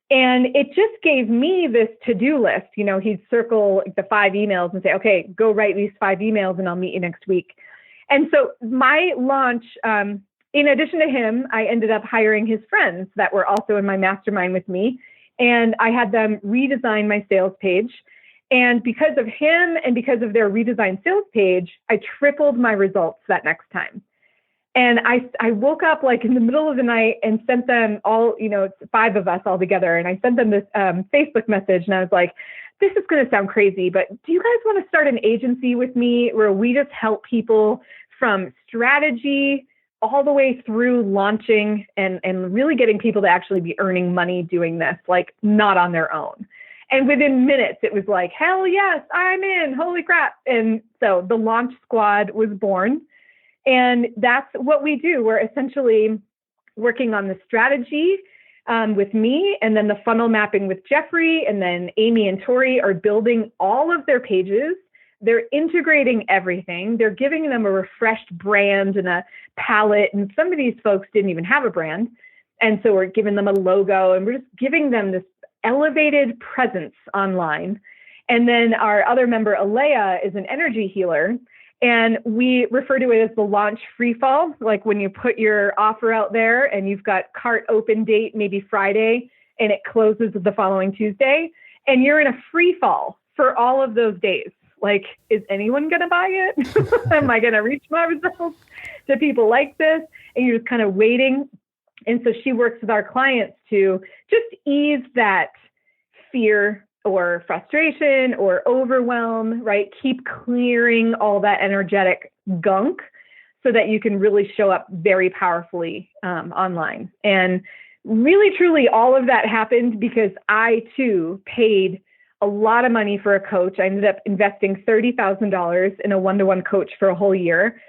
And it just gave me this to-do list. He'd circle the 5 emails and say, okay, go write these 5 emails and I'll meet you next week. And so my launch, in addition to him, I ended up hiring his friends that were also in my mastermind with me. And I had them redesign my sales page. And because of him and because of their redesigned sales page, I tripled my results that next time. And I woke up like in the middle of the night and sent them all, it's 5 of us all together. And I sent them this Facebook message, and I was like, this is going to sound crazy, but do you guys want to start an agency with me where we just help people from strategy all the way through launching and really getting people to actually be earning money doing this, like not on their own. And within minutes, it was like, hell yes, I'm in, holy crap. And so the launch squad was born. And that's what we do. We're essentially working on the strategy with me, and then the funnel mapping with Jeffrey, and then Amy and Tori are building all of their pages. They're integrating everything. They're giving them a refreshed brand and a palette. And some of these folks didn't even have a brand. And so we're giving them a logo, and we're just giving them this elevated presence online. And then our other member, Alea, is an energy healer. And we refer to it as the launch free fall, like when you put your offer out there and you've got cart open date, maybe Friday, and it closes the following Tuesday, and you're in a free fall for all of those days. Like, is anyone going to buy it? Am I going to reach my results? Do people like this? And you're just kind of waiting. And so she works with our clients to just ease that fear or frustration or overwhelm, right? Keep clearing all that energetic gunk so that you can really show up very powerfully online. And really, truly, all of that happened because I, too, paid a lot of money for a coach. I ended up investing $30,000 in a one-to-one coach for a whole year.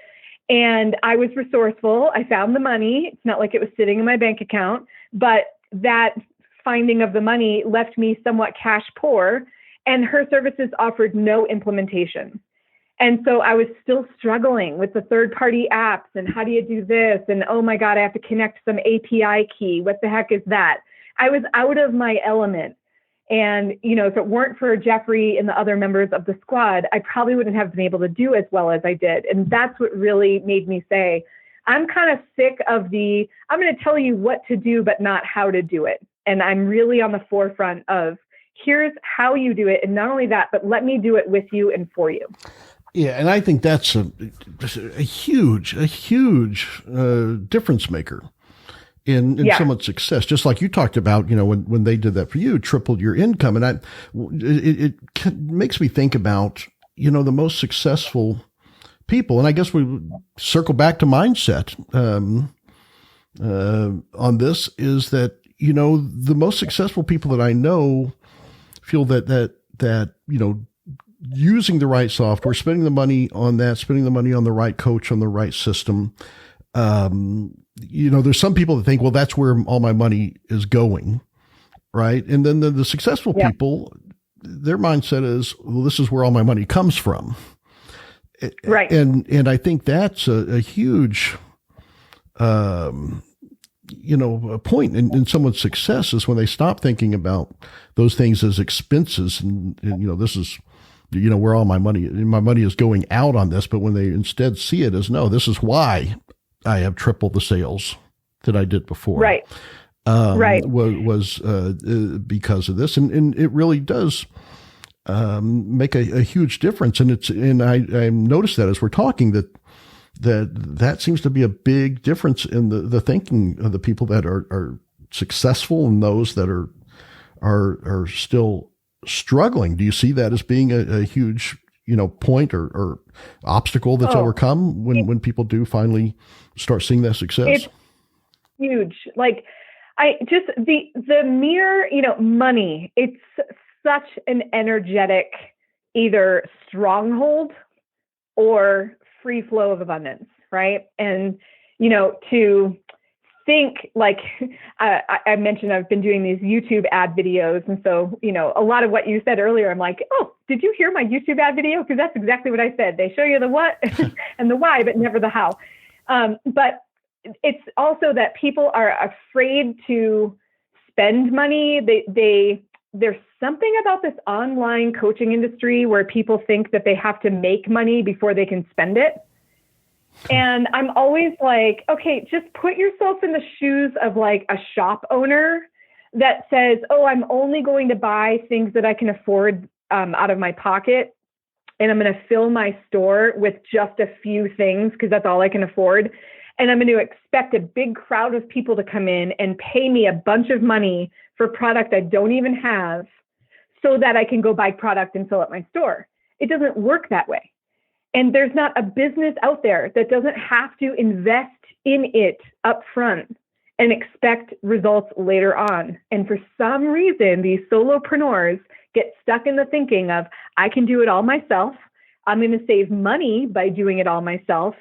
And I was resourceful. I found the money. It's not like it was sitting in my bank account, but that finding of the money left me somewhat cash poor, and her services offered no implementation. And so I was still struggling with the third-party apps and how do you do this? And oh my God, I have to connect some API key. What the heck is that? I was out of my element. And, you know, if it weren't for Jeffrey and the other members of the squad, I probably wouldn't have been able to do as well as I did. And that's what really made me say, I'm kind of sick of I'm going to tell you what to do, but not how to do it. And I'm really on the forefront of here's how you do it. And not only that, but let me do it with you and for you. Yeah. And I think that's a huge difference maker in someone's success. Just like you talked about, you know, when they did that for you, tripled your income. And it makes me think about, you know, the most successful people. And I guess we circle back to mindset on this is that, you know, the most successful people that I know feel that, you know, using the right software, spending the money on that, spending the money on the right coach, on the right system. You know, there's some people that think, well, that's where all my money is going. Right. And then the successful people, their mindset is, well, this is where all my money comes from. Right. And I think that's a huge, you know, a point in someone's success is when they stop thinking about those things as expenses and you know, this is, you know, where all my money is going out on this. But when they instead see it as, no, this is why I have triple the sales that I did before. Right. Was because of this. And it really does make a huge difference. And I noticed that as we're talking that seems to be a big difference in the thinking of the people that are successful and those that are still struggling. Do you see that as being a huge, you know, point or obstacle that's overcome when people do finally start seeing that success? It's huge. Like the mere, you know, money, it's such an energetic either stronghold or free flow of abundance, right? And, you know, to think like I mentioned, I've been doing these YouTube ad videos. And so, you know, a lot of what you said earlier, I'm like, oh, did you hear my YouTube ad video? Because that's exactly what I said. They show you the what and the why, but never the how. But it's also that people are afraid to spend money. There's something about this online coaching industry where people think that they have to make money before they can spend it. And I'm always like, okay, just put yourself in the shoes of like a shop owner that says, oh, I'm only going to buy things that I can afford out of my pocket. And I'm going to fill my store with just a few things because that's all I can afford. And I'm going to expect a big crowd of people to come in and pay me a bunch of money for product I don't even have so that I can go buy product and fill up my store. It doesn't work that way. And there's not a business out there that doesn't have to invest in it up front and expect results later on. And for some reason, these solopreneurs get stuck in the thinking of, I can do it all myself. I'm going to save money by doing it all myself.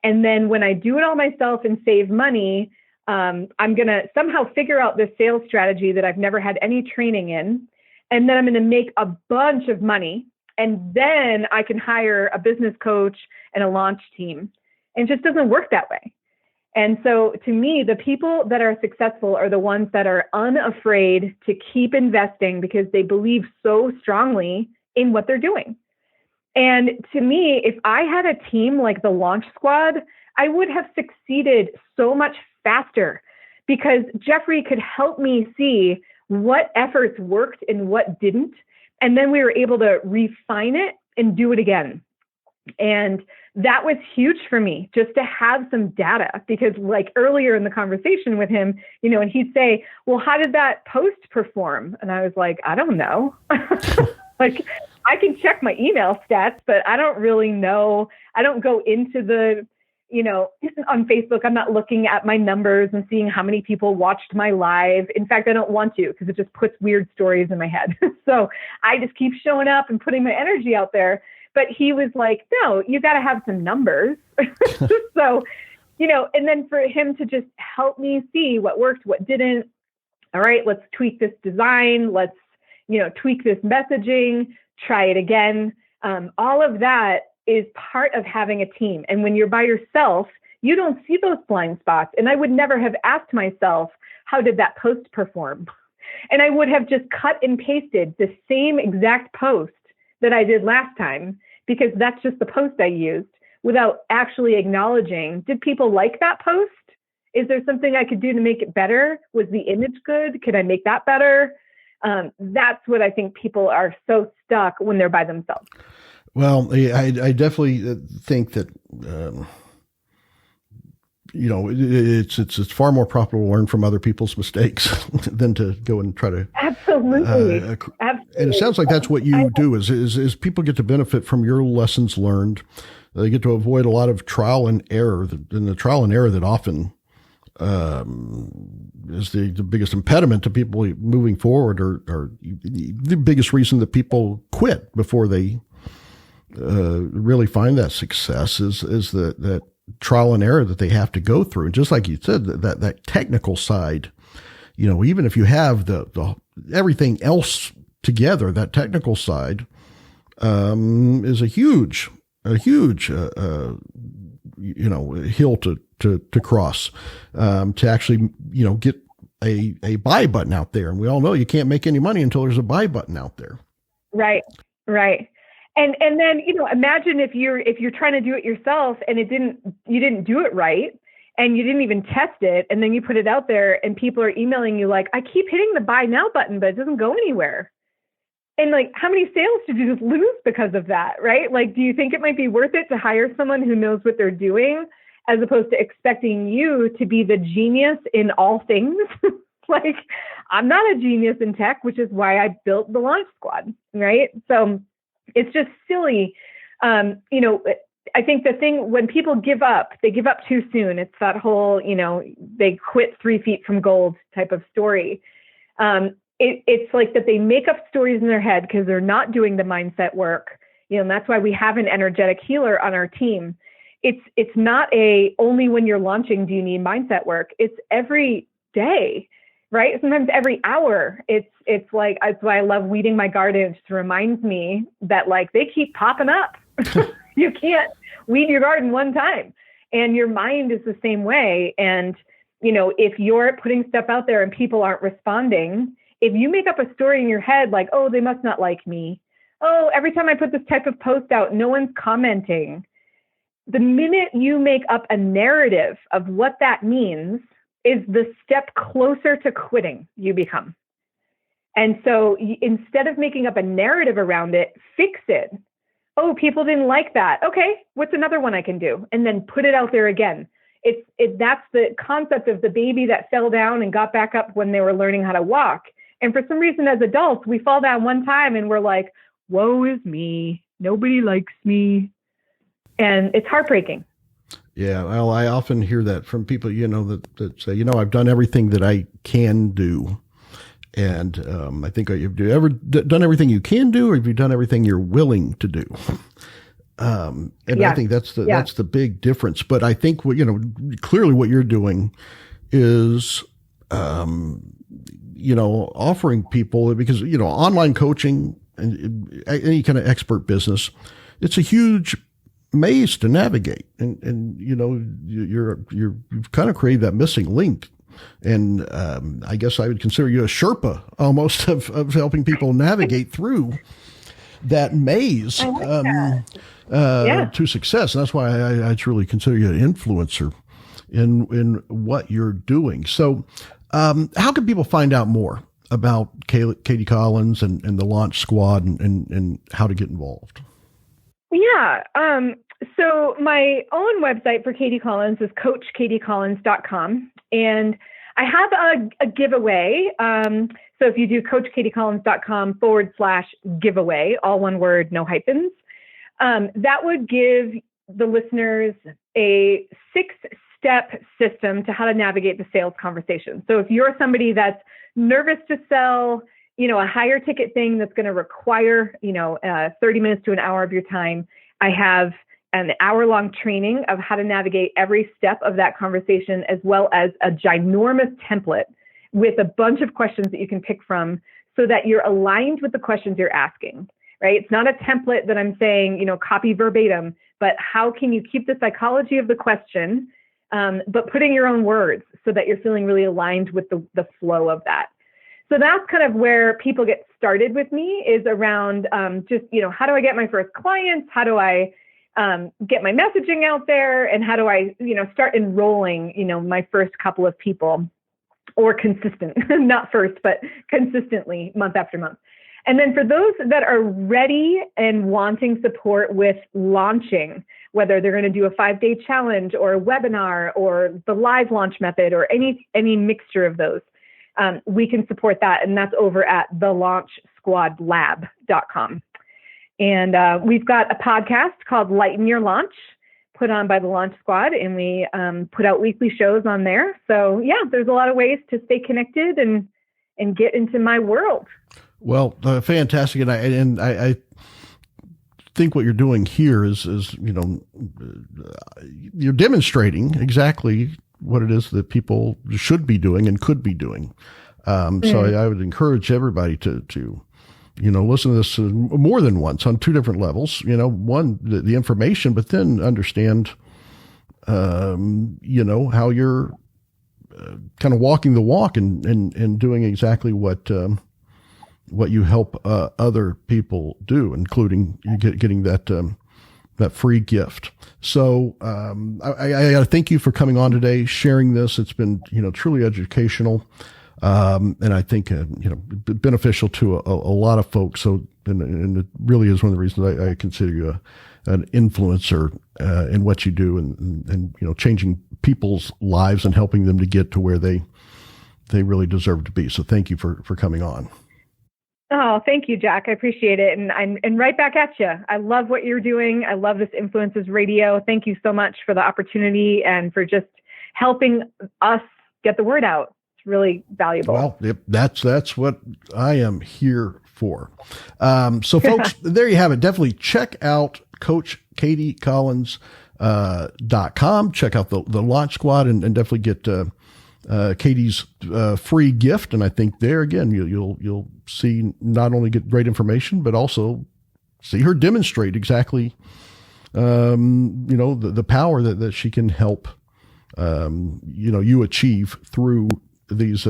And then when I do it all myself and save money, I'm going to somehow figure out this sales strategy that I've never had any training in. And then I'm going to make a bunch of money. And then I can hire a business coach and a launch team. And it just doesn't work that way. And so to me, the people that are successful are the ones that are unafraid to keep investing because they believe so strongly in what they're doing. And to me, if I had a team like the Launch Squad, I would have succeeded so much faster because Jeffrey could help me see what efforts worked and what didn't. And then we were able to refine it and do it again. And that was huge for me, just to have some data, because like earlier in the conversation with him, and he'd say, well, how did that post perform? And I was like, I don't know. Like, I can check my email stats, but I don't really know. I don't go into the, on Facebook, I'm not looking at my numbers and seeing how many people watched my live. In fact, I don't want to because it just puts weird stories in my head. So I just keep showing up and putting my energy out there. But he was like, no, you got to have some numbers. So, and then for him to just help me see what worked, what didn't. All right, let's tweak this design. Let's, tweak this messaging, try it again. All of that is part of having a team. And when you're by yourself, you don't see those blind spots. And I would never have asked myself, how did that post perform? And I would have just cut and pasted the same exact post that I did last time, because that's just the post I used, without actually acknowledging, did people like that post? Is there something I could do to make it better? Was the image good? Could I make that better? That's what I think people are so stuck when they're by themselves. Well, I definitely think that, it's far more profitable to learn from other people's mistakes than to go and try to. Absolutely. Absolutely. And it sounds like that's what you do is people get to benefit from your lessons learned. They get to avoid a lot of trial and error, and the trial and error that often is the biggest impediment to people moving forward, or the biggest reason that people quit before they really find that success is that trial and error that they have to go through. And just like you said, that technical side, even if you have the everything else together, that technical side is a huge hill to cross, to actually, get a buy button out there. And we all know you can't make any money until there's a buy button out there. Right. And then, imagine if you're trying to do it yourself and you didn't do it right, and you didn't even test it, and then you put it out there and people are emailing you like, I keep hitting the buy now button, but it doesn't go anywhere. And like, how many sales did you just lose because of that, right? Like, do you think it might be worth it to hire someone who knows what they're doing, as opposed to expecting you to be the genius in all things? Like, I'm not a genius in tech, which is why I built the Launch Squad, right? So it's just silly. I think the thing, when people give up, they give up too soon. It's that whole, they quit 3 feet from gold type of story. It's like that they make up stories in their head because they're not doing the mindset work. And that's why we have an energetic healer on our team. It's not only when you're launching do you need mindset work. It's every day, right? Sometimes every hour. It's like, that's why I love weeding my garden. It just reminds me that like they keep popping up. You can't weed your garden one time, and your mind is the same way. And, if you're putting stuff out there and people aren't responding, if you make up a story in your head, like, oh, they must not like me. Oh, every time I put this type of post out, no one's commenting. The minute you make up a narrative of what that means is the step closer to quitting you become. And so instead of making up a narrative around it, fix it. Oh, people didn't like that. Okay, what's another one I can do? And then put it out there again. That's the concept of the baby that fell down and got back up when they were learning how to walk. And for some reason, as adults, we fall down one time and we're like, woe is me. Nobody likes me. And it's heartbreaking. Yeah, well, I often hear that from people, that say, I've done everything that I can do. And I think, have you ever done everything you can do, or have you done everything you're willing to do? I think that's the big difference. But I think clearly what you're doing is, offering people, because, online coaching and any kind of expert business, it's a huge maze to navigate. And you've kind of created that missing link. And I guess I would consider you a Sherpa almost of helping people navigate through that maze to success. And that's why I truly consider you an influencer in what you're doing. So how can people find out more about Katie Collins and the Launch Squad and how to get involved? Yeah. So my own website for Katie Collins is coachkatiecollins.com. And I have a giveaway. So if you do coachkatiecollins.com/giveaway, all one word, no hyphens, that would give the listeners a 6-step system to how to navigate the sales conversation. So if you're somebody that's nervous to sell, a higher ticket thing that's going to require, 30 minutes to an hour of your time, I have an hour-long training of how to navigate every step of that conversation, as well as a ginormous template with a bunch of questions that you can pick from so that you're aligned with the questions you're asking, right? It's not a template that I'm saying, copy verbatim, but how can you keep the psychology of the question, but put in your own words so that you're feeling really aligned with the flow of that. So that's kind of where people get started with me, is around how do I get my first clients? How do I get my messaging out there, and how do I, start enrolling, my first couple of people, or consistent, not first, but consistently month after month. And then for those that are ready and wanting support with launching, whether they're going to do a 5-day challenge or a webinar or the live launch method or any mixture of those, we can support that. And that's over at thelaunchsquadlab.com. And we've got a podcast called Lighten Your Launch, put on by the Launch Squad, and we put out weekly shows on there. So yeah, there's a lot of ways to stay connected and get into my world. Well, fantastic. And I think what you're doing here is you're demonstrating exactly what it is that people should be doing and could be doing. So I would encourage everybody to listen to this more than once on 2 different levels. One, the information, but then understand, how you're kind of walking the walk and doing exactly what you help other people do, including getting that free gift. So I thank you for coming on today, sharing this. It's been truly educational. And I think, beneficial to a lot of folks. So, and it really is one of the reasons I consider you an influencer, in what you do and changing people's lives and helping them to get to where they really deserve to be. So thank you for coming on. Oh, thank you, Jack. I appreciate it. And right back at you. I love what you're doing. I love this Influencers Radio. Thank you so much for the opportunity and for just helping us get the word out. Really valuable. Well, that's what I am here for. So folks, there you have it. Definitely check out CoachKatieCollins.com. Check out the Launch Squad and definitely get Katie's free gift. And I think there again, you'll see not only get great information, but also see her demonstrate exactly, the power that she can help, you achieve through these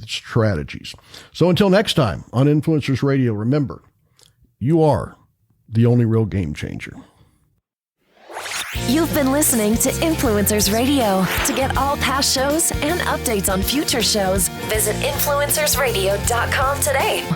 strategies. So until next time on Influencers Radio, remember, you are the only real game changer. You've been listening to Influencers Radio. To get all past shows and updates on future shows, visit influencersradio.com today.